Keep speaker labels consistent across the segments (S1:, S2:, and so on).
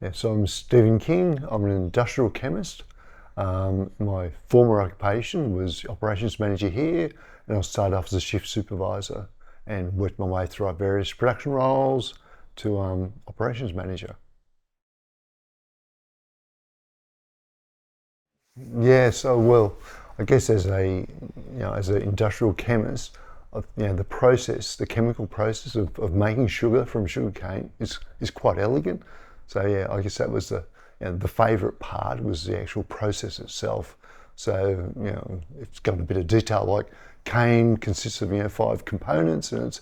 S1: Yeah, so I'm Stephen King. I'm an industrial chemist. My former occupation was operations manager here, and I started off as a shift supervisor and worked my way through various production roles to operations manager. Yeah, so well, I guess as an industrial chemist, the process, the chemical process of making sugar from sugarcane is quite elegant. So yeah, I guess that was the favourite part was the actual process itself. So it's got a bit of detail like cane consists of 5 components, and it's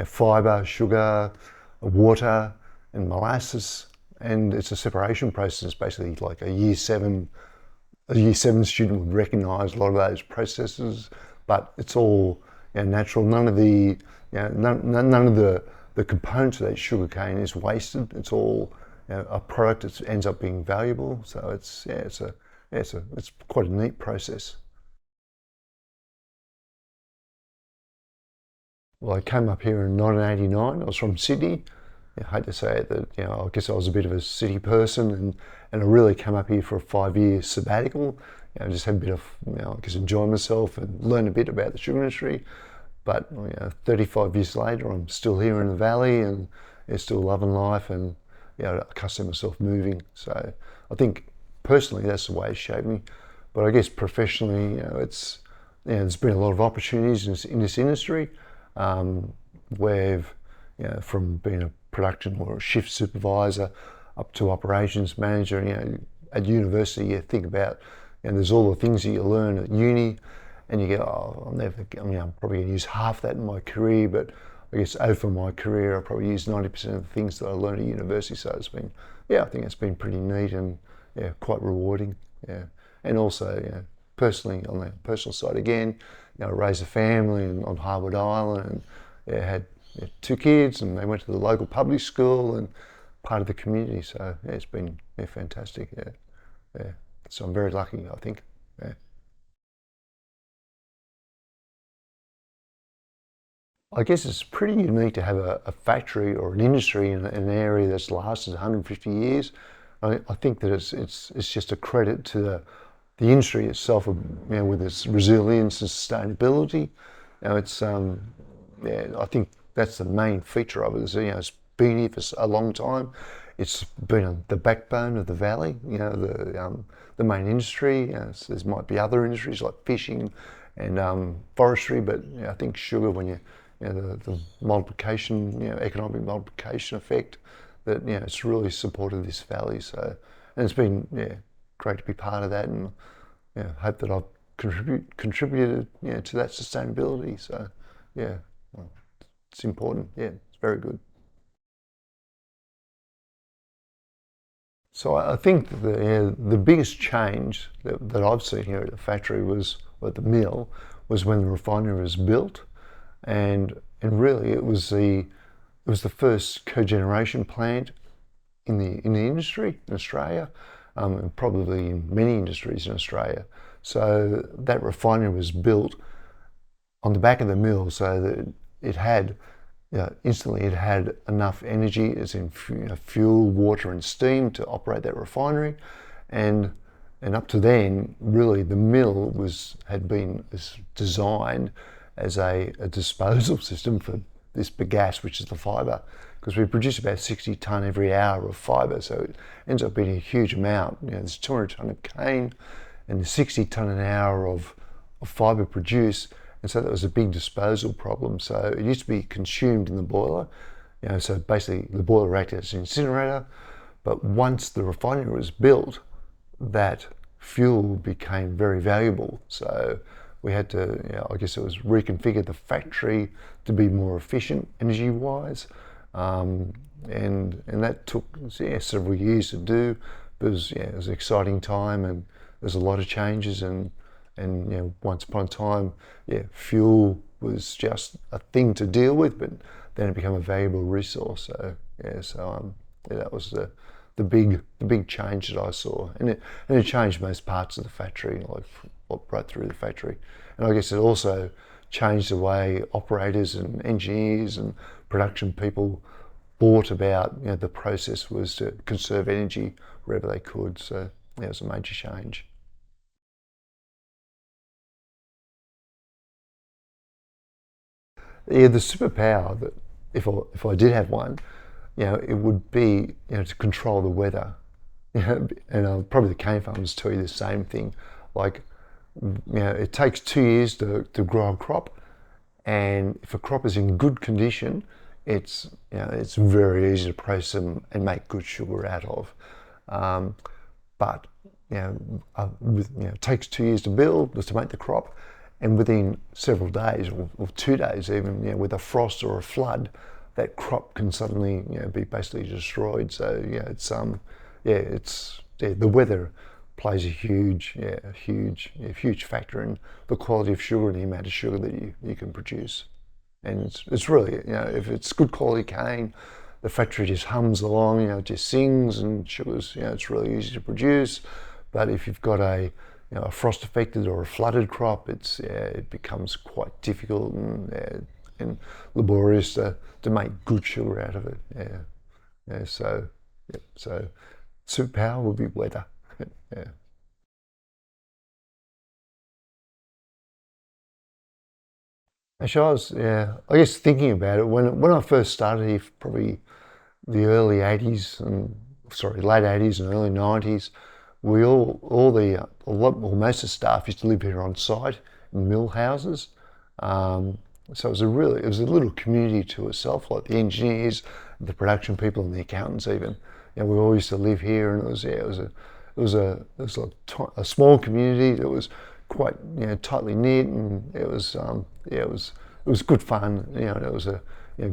S1: fibre, sugar, water, and molasses, and it's a separation process, basically like a year seven student would recognise a lot of those processes, but it's all natural. None of none of the components of that sugar cane is wasted. It's all a product that ends up being valuable. So it's quite a neat process. Well, I came up here in 1989. I was from Sydney. I hate to say it, that I guess I was a bit of a city person, and I really came up here for a 5 year sabbatical. Just had a bit of I guess enjoy myself and learn a bit about the sugar industry. But 35 years later, I'm still here in the valley and still loving life, and accustomed myself moving. So I think personally that's the way it's shaped me. But I guess professionally, there's been a lot of opportunities in this industry. Where from being a production or a shift supervisor up to operations manager. At university, you think about, there's all the things that you learn at uni, and you go, oh, I'm probably going to use half that in my career, but I guess over my career, I probably use 90% of the things that I learned at university. So it's been, I think it's been pretty neat and quite rewarding. Yeah, and also, personally on the personal side again, raised a family on Harwood Island, and had 2 kids, and they went to the local public school and part of the community. So it's been fantastic. Yeah. So I'm very lucky, I think. Yeah. I guess it's pretty unique to have a factory or an industry in an area that's lasted 150 years. I think that it's just a credit to the industry itself, with its resilience and sustainability. It's I think that's the main feature of it. It's been here for a long time. It's been the backbone of the valley. The main industry. There might be other industries like fishing and forestry, but I think sugar, when the multiplication, economic multiplication effect, that it's really supported this valley. So, and it's been great to be part of that, and hope that I've contributed to that sustainability. So yeah, well, it's important. Yeah, it's very good. So I think the biggest change that I've seen here at the factory was, or at the mill, was when the refinery was built, and really it was the first cogeneration plant in the industry in Australia, and probably in many industries in Australia. So that refinery was built on the back of the mill, so that it had instantly it had enough energy, as in fuel, water, and steam, to operate that refinery, and up to then, really, the mill had been designed as a disposal system for this bagasse, which is the fibre, because we produce about 60 tonne every hour of fibre, so it ends up being a huge amount. There's 200 tonne of cane, and there's 60 tonne an hour of fibre produced, and so that was a big disposal problem. So it used to be consumed in the boiler, so basically the boiler acted as an incinerator. But once the refinery was built, that fuel became very valuable. So we had to, I guess it was reconfigure the factory to be more efficient energy-wise, and that took several years to do. But it was an exciting time, and there's a lot of changes, and once upon a time, fuel was just a thing to deal with, but then it became a valuable resource. So that was the big change that I saw, and it changed most parts of the factory, like right through the factory, and I guess it also changed the way operators and engineers and production people thought about, the process was to conserve energy wherever they could. So yeah, it was a major change. Yeah, the superpower that if I did have one, it would be, to control the weather. And probably the cane farmers tell you the same thing. Like, it takes 2 years to grow a crop, and if a crop is in good condition, it's very easy to process and make good sugar out of. But it takes 2 years to build, just to make the crop, and within several days or 2 days even, with a frost or a flood, that crop can suddenly be basically destroyed. So the weather plays a huge factor in the quality of sugar and the amount of sugar that you can produce. And it's really, if it's good quality cane, the factory just hums along, it just sings, and sugars, it's really easy to produce. But if you've got a frost affected or a flooded crop, it becomes quite difficult and laborious to make good sugar out of it. So superpower would be weather. Yeah. Actually, I guess thinking about it, when I first started here, probably the early 80s and, sorry, late 80s and early 90s, we all the a lot, well, most of the staff used to live here on site in mill houses. Um, so it was a little community to itself, like the engineers, the production people, and the accountants even. We all used to live here, and it was a small community that was quite, tightly knit, and it was good fun. And it was a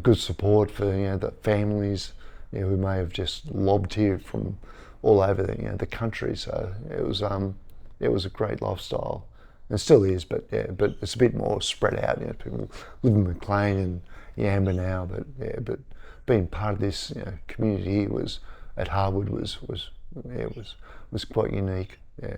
S1: good support for, the families, who may have just lobbed here from all over the country. So it was a great lifestyle. It still is, but it's a bit more spread out. People live in McLean and Yamba now, but being part of this, community was at Harwood was quite unique. Yeah,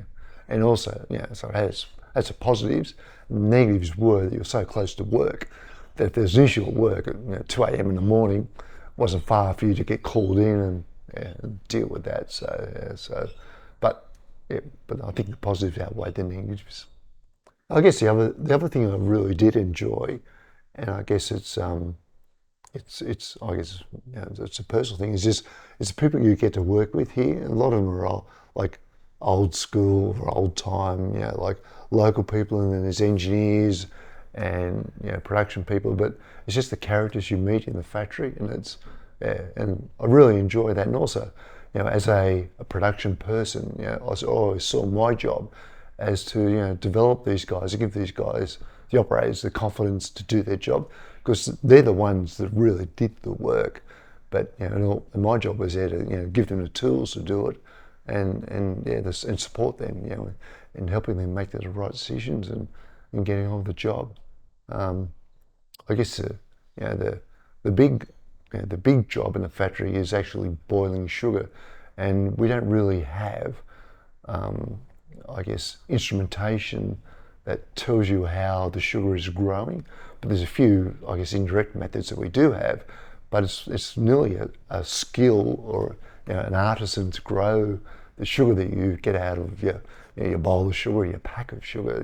S1: and also, so it has the positives. The negatives were that you're so close to work that if there's an issue at work at 2 a.m. in the morning, it wasn't far for you to get called in and deal with that. But but I think the positives outweigh the negatives. I guess the other thing I really did enjoy, and I guess it's I guess, it's a personal thing. Is just it's the people you get to work with here. A lot of them are all, like, old school or old time, like local people, and then there's engineers and production people. But it's just the characters you meet in the factory, and and I really enjoy that. And also, as a production person, I always saw my job as to develop these guys, to give these guys, the operators, the confidence to do their job, because they're the ones that really did the work. But and my job was there to give them the tools to do it, and support them, in helping them make the right decisions and getting on with the job. I guess the big the big job in the factory is actually boiling sugar, and we don't really have, I guess, instrumentation that tells you how the sugar is growing. But there's a few, I guess, indirect methods that we do have, but it's nearly a skill or an artisan to grow the sugar that you get out of your bowl of sugar, your pack of sugar,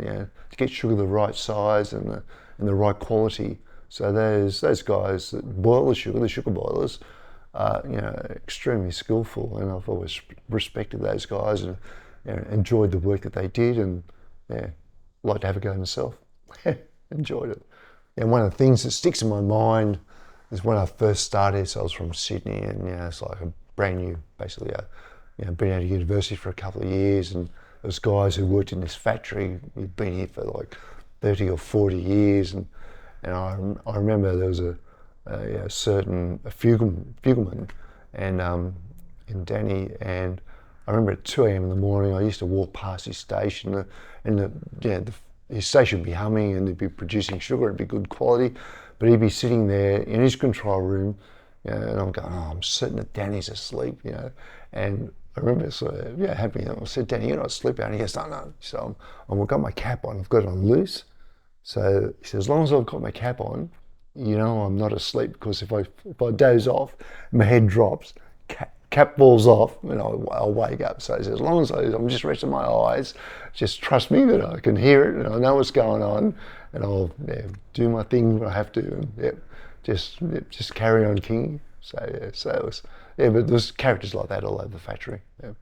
S1: to get sugar the right size and the right quality. So those guys that boil the sugar boilers, are extremely skillful, and I've always respected those guys and enjoyed the work that they did, and like to have a go myself. Enjoyed it. And one of the things that sticks in my mind is when I first started. So I was from Sydney, and it's like a brand new, basically, been out of university for a couple of years, and there was guys who worked in this factory who'd been here for like 30 or 40 years, and I remember there was a certain fugleman, and Danny, and I remember at 2 a.m. in the morning I used to walk past his station, and his station would be humming, and he'd be producing sugar, it'd be good quality, but he'd be sitting there in his control room, and I'm going, I'm certain that Danny's asleep, and I remember sort of, happy. I said, Danny, you're not sleeping. And he goes, no. So I've got my cap on, I've got it on loose. So he said, as long as I've got my cap on, you know I'm not asleep, because if I doze off, my head drops, cap falls off, and I'll wake up. So as long as I'm just resting my eyes, just trust me that I can hear it and I know what's going on, and I'll do my thing when I have to, and just carry on king. So it was, but there's characters like that all over the factory. Yeah.